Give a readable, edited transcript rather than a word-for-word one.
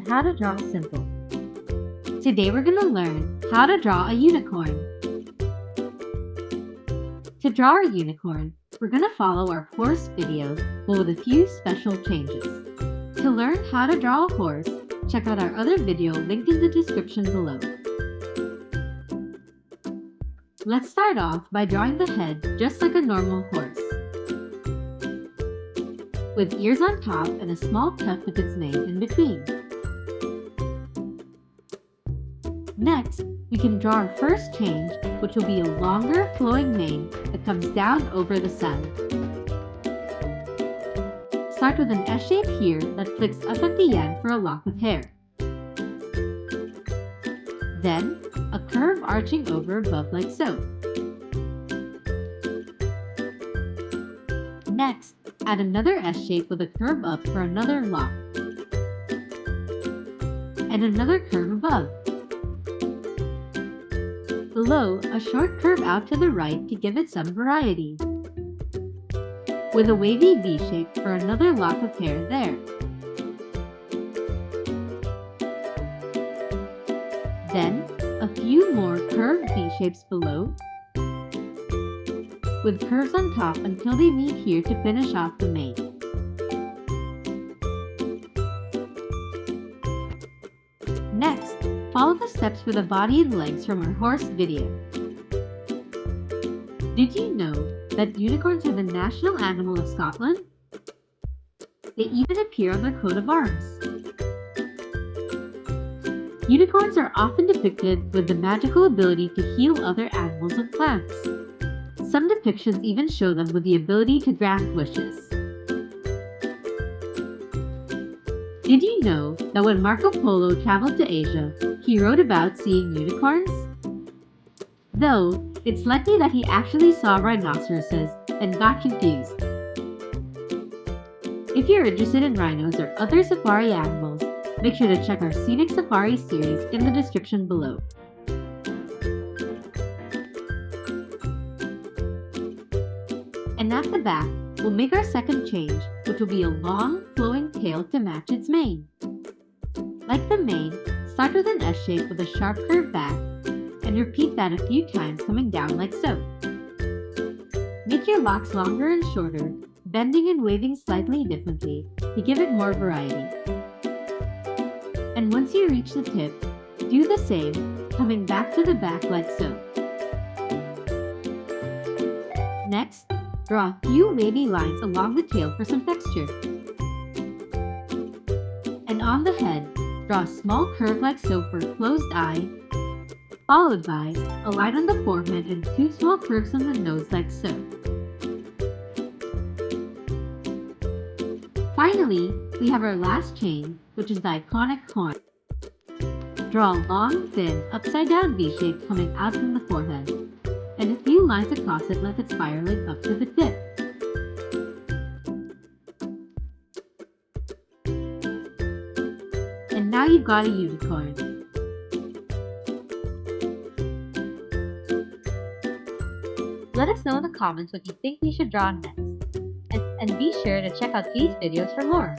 how to draw simple. Today we're going to learn how to draw a unicorn. To draw a unicorn, we're going to follow our horse video but with a few special changes. To learn how to draw a horse, check out our other video linked in the description below. Let's start off by drawing the head just like a normal horse, with ears on top and a small tuft of its mane in between. Next, we can draw our first change, which will be a longer flowing mane that comes down over the side. Start with an S shape here that flicks up at the end for a lock of hair. Then, a curve arching over above like so. Next, add another S shape with a curve up for another lock. And another curve above. Below, a short curve out to the right to give it some variety, with a wavy V shape for another lock of hair there. Then, a few more curved V shapes below, with curves on top until they meet here to finish off the mane. Next, follow the steps for the body and legs from our horse video. Did you know that unicorns are the national animal of Scotland? They even appear on their coat of arms. Unicorns are often depicted with the magical ability to heal other animals and plants. Some depictions even show them with the ability to grant wishes. Did you know that when Marco Polo traveled to Asia, he wrote about seeing unicorns? Though, it's likely that he actually saw rhinoceroses and got confused. If you're interested in rhinos or other safari animals, make sure to check our Scenic Safari series in the description below. And at the back, we'll make our second change, which will be a long, flowing tail to match its mane. Like the mane, start with an S shape with a sharp curve back, and repeat that a few times coming down like so. Make your locks longer and shorter, bending and waving slightly differently to give it more variety. And once you reach the tip, do the same, coming back to the back like so. Next, draw a few wavy lines along the tail for some texture. And on the head, draw a small curve like so for a closed eye, followed by a line on the forehead and two small curves on the nose like so. Finally, we have our last chain, which is the iconic horn. Draw a long, thin, upside-down V shape coming out from the forehead, and a few lines across it like it's spiraling up to the tip. And now you've got a unicorn. Let us know in the comments what you think we should draw next. And be sure to check out these videos for more.